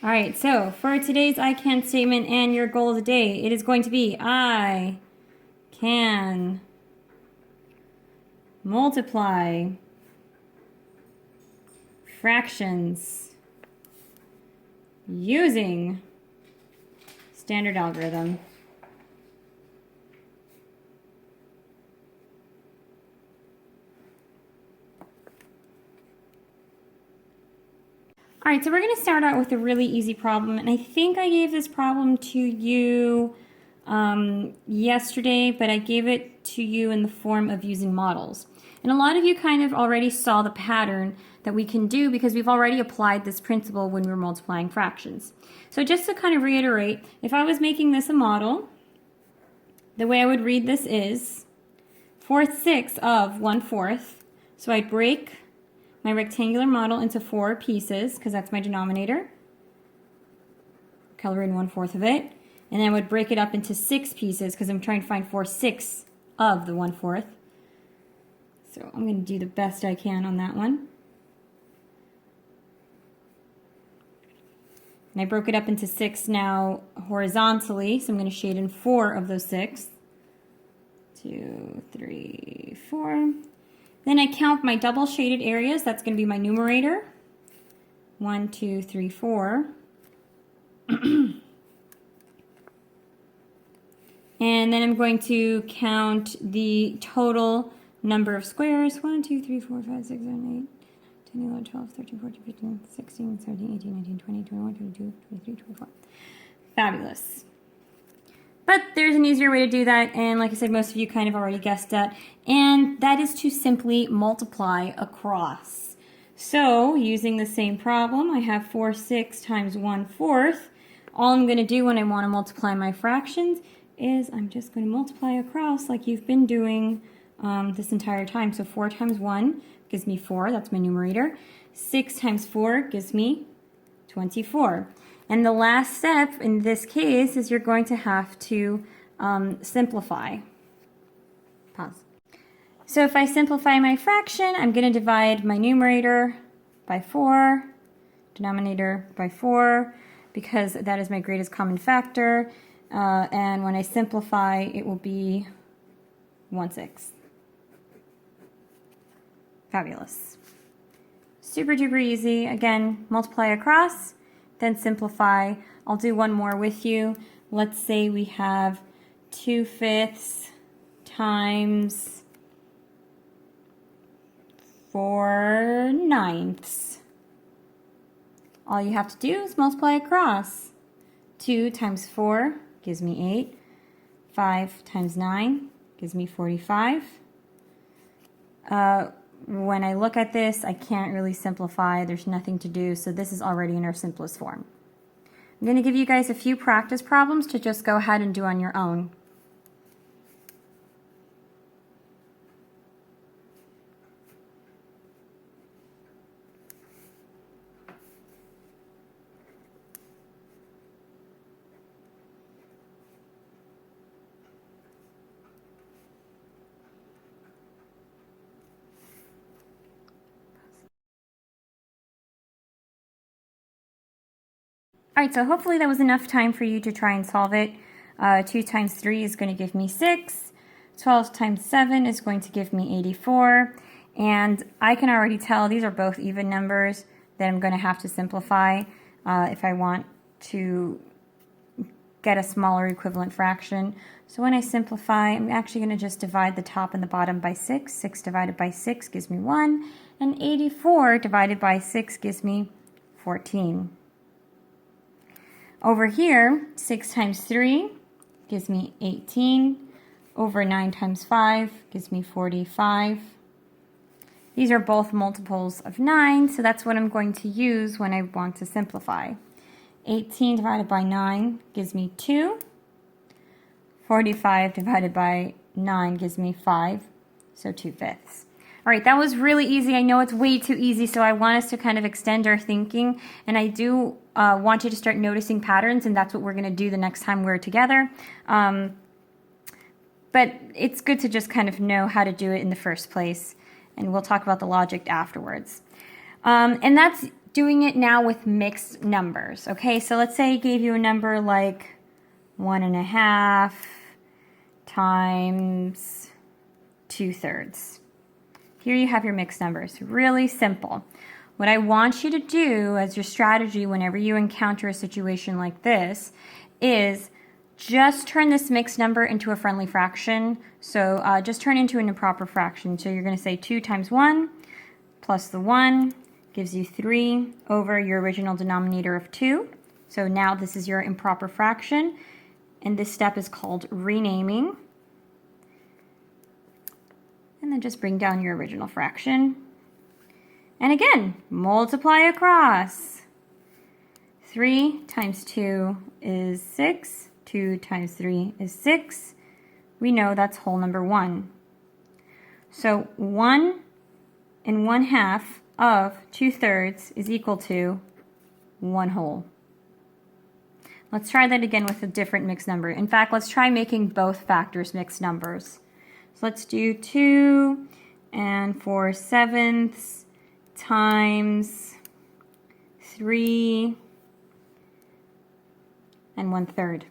All right, so for today's I can statement and your goal of the day, it is going to be I can multiply fractions using standard algorithm. All right, so we're going to start out with a really easy problem, and I think I gave this problem to you yesterday, but I gave it to you in the form of using models. And a lot of you kind of already saw the pattern that we can do because we've already applied this principle when we were multiplying fractions. So just to kind of reiterate, if I was making this a model, the way I would read this is 4/6 of 1/4. So I'd break my rectangular model into 4 pieces because that's my denominator. Color in 1/4 of it. And then I would break it up into 6 pieces because I'm trying to find 4/6 of the 1/4. So I'm going to do the best I can on that one. And I broke it up into 6 now horizontally, so I'm going to shade in 4 of those 6. 2, 3, 4. Then I count my double shaded areas. That's going to be my numerator. 1, 2, 3, 4. And then I'm going to count the total number of squares. 1, 2, 3, 4, 5, 6, 7, 8, 10, 11, 12, 13, 14, 15, 16, 17, 18, 19, 20, 21, 22, 23, 24. Fabulous. But there's an easier way to do that, and like I said, most of you kind of already guessed that, and that is to simply multiply across. So, using the same problem, I have 4/6 times 1/4. All I'm going to do when I want to multiply my fractions is I'm just going to multiply across like you've been doing this entire time. So 4 times 1 gives me 4, that's my numerator. 6 times 4 gives me 24. And the last step in this case is you're going to have to simplify. Pause. So if I simplify my fraction, I'm going to divide my numerator by 4, denominator by 4, because that is my greatest common factor. And when I simplify, it will be 1/6. Fabulous. Super duper easy. Again, multiply across, then simplify. I'll do one more with you. Let's say we have 2/5 times 4/9. All you have to do is multiply across. 2 times 4 gives me 8. 5 times 9 gives me 45. When I look at this, I can't really simplify. There's nothing to do, so this is already in our simplest form. I'm going to give you guys a few practice problems to just go ahead and do on your own. All right, so hopefully that was enough time for you to try and solve it. 2 times 3 is going to give me 6. 12 times 7 is going to give me 84. And I can already tell these are both even numbers that I'm going to have to simplify if I want to get a smaller equivalent fraction. So when I simplify, I'm actually going to just divide the top and the bottom by 6. 6 divided by 6 gives me 1. And 84 divided by 6 gives me 14. Over here, 6 times 3 gives me 18. Over 9 times 5 gives me 45. These are both multiples of 9, so that's what I'm going to use when I want to simplify. 18 divided by 9 gives me 2. 45 divided by 9 gives me 5, so 2/5. All right, that was really easy. I know it's way too easy, so I want us to kind of extend our thinking, and I do want you to start noticing patterns, and that's what we're going to do the next time we're together. But it's good to just kind of know how to do it in the first place, and we'll talk about the logic afterwards. And that's doing it now with mixed numbers. Okay, so let's say I gave you a number like 1.5 times 2/3. Here you have your mixed numbers. Really simple. What I want you to do as your strategy whenever you encounter a situation like this is just turn this mixed number into a friendly fraction. So just turn it into an improper fraction. So you're going to say 2 times 1 plus the 1 gives you 3 over your original denominator of 2. So now this is your improper fraction. And this step is called renaming. And then just bring down your original fraction. And again, multiply across. 3 times 2 is 6. 2 times 3 is 6. We know that's whole number 1. So 1 1/2 of 2/3 is equal to 1 whole. Let's try that again with a different mixed number. In fact, let's try making both factors mixed numbers. So let's do 2 4/7 times 3 1/3.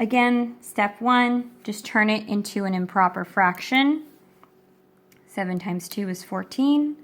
Again, step 1, just turn it into an improper fraction. 7 times 2 is 14,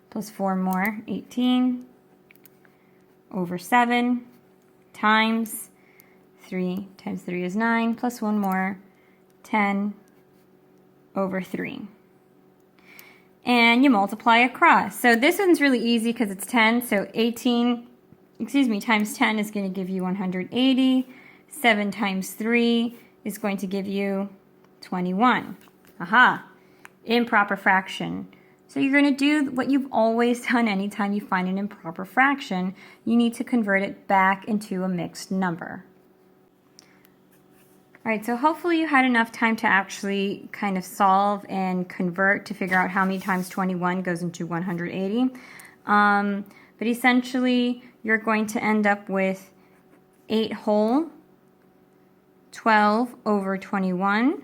plus 4 more, 18, over 7, times 3 times 3 is 9, plus 1 more, 10, over 3. And you multiply across. So this one's really easy because it's 10, so 18, times 10 is going to give you 180. 7 times 3 is going to give you 21. Aha, improper fraction. So you're going to do what you've always done anytime you find an improper fraction. You need to convert it back into a mixed number. All right, so hopefully you had enough time to actually kind of solve and convert to figure out how many times 21 goes into 180. But essentially, you're going to end up with 8 whole, 12 over 21,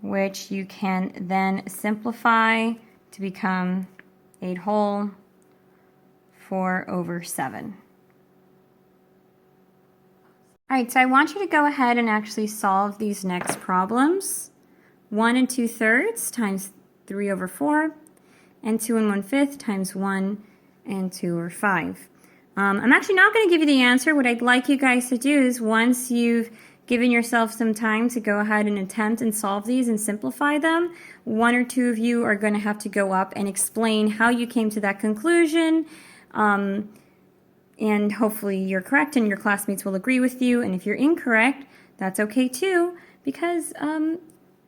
which you can then simplify to become 8 whole, 4 over 7. All right, so I want you to go ahead and actually solve these next problems. 1 2/3 times 3 over 4, and 2 1/5 times 1 and 2 over 5. I'm actually not going to give you the answer. What I'd like you guys to do is once you've given yourself some time to go ahead and attempt and solve these and simplify them, 1 or 2 of you are going to have to go up and explain how you came to that conclusion. And hopefully you're correct and your classmates will agree with you. And if you're incorrect, that's okay too, because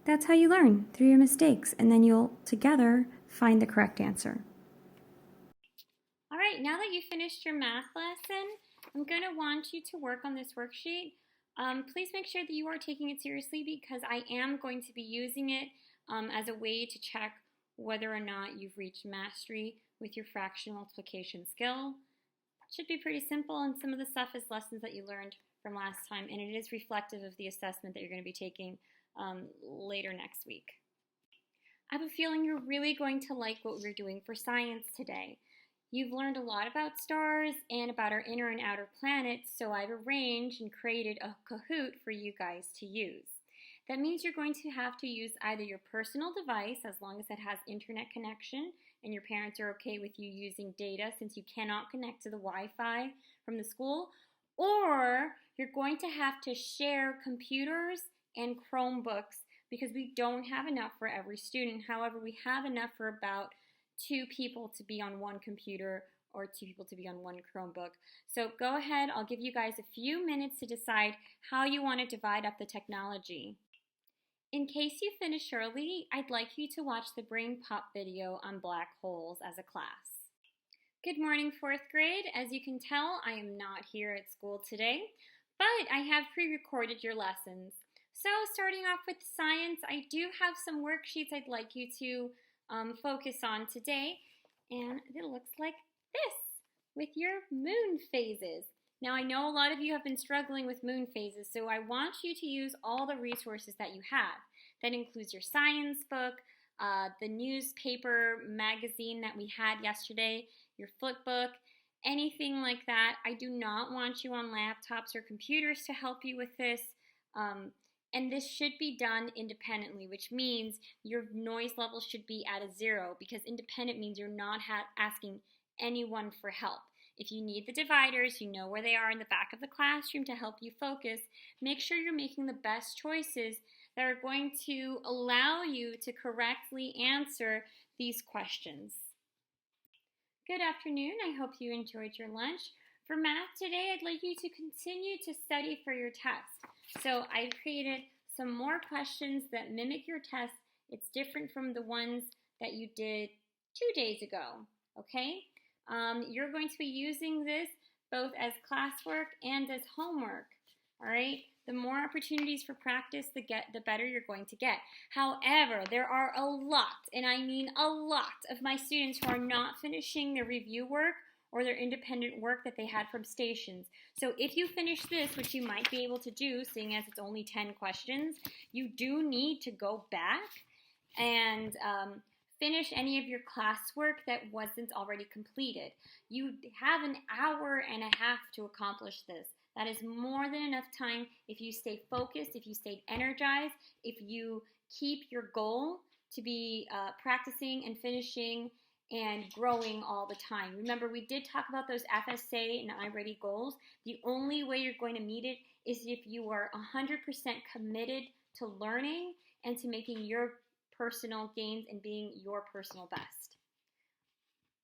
that's how you learn, through your mistakes. And then you'll together find the correct answer. All right, now that you finished your math lesson, I'm going to want you to work on this worksheet. Please make sure that you are taking it seriously because I am going to be using it as a way to check whether or not you've reached mastery with your fraction multiplication skill. Should be pretty simple, and some of the stuff is lessons that you learned from last time, and it is reflective of the assessment that you're going to be taking later next week. I have a feeling you're really going to like what we're doing for science today. You've learned a lot about stars and about our inner and outer planets, so I've arranged and created a Kahoot for you guys to use. That means you're going to have to use either your personal device, as long as it has internet connection, and your parents are okay with you using data since you cannot connect to the Wi-Fi from the school, or you're going to have to share computers and Chromebooks because we don't have enough for every student. However, we have enough for about 2 people to be on one computer or 2 people to be on one Chromebook. So go ahead, I'll give you guys a few minutes to decide how you want to divide up the technology. In case you finish early, I'd like you to watch the Brain Pop video on black holes as a class. Good morning, 4th grade. As you can tell, I am not here at school today, but I have pre-recorded your lessons. So starting off with science, I do have some worksheets I'd like you to focus on today, and it looks like this with your moon phases. Now, I know a lot of you have been struggling with moon phases, so I want you to use all the resources that you have. That includes your science book, the newspaper magazine that we had yesterday, your flipbook, anything like that. I do not want you on laptops or computers to help you with this. And this should be done independently, which means your noise level should be at a 0, because independent means you're not asking anyone for help. If you need the dividers, you know where they are in the back of the classroom to help you focus. Make sure you're making the best choices that are going to allow you to correctly answer these questions. Good afternoon. I hope you enjoyed your lunch. For math today, I'd like you to continue to study for your test. So I created some more questions that mimic your test. It's different from the ones that you did 2 days ago, okay? You're going to be using this both as classwork and as homework, all right? The more opportunities for practice, the better you're going to get. However, there are a lot, and I mean a lot, of my students who are not finishing their review work or their independent work that they had from stations. So if you finish this, which you might be able to do, seeing as it's only 10 questions, you do need to go back and finish any of your classwork that wasn't already completed. You have an hour and a half to accomplish this. That is more than enough time if you stay focused, if you stay energized, if you keep your goal to be practicing and finishing and growing all the time. Remember, we did talk about those FSA and iReady goals. The only way you're going to meet it is if you are 100% committed to learning and to making your personal gains and being your personal best.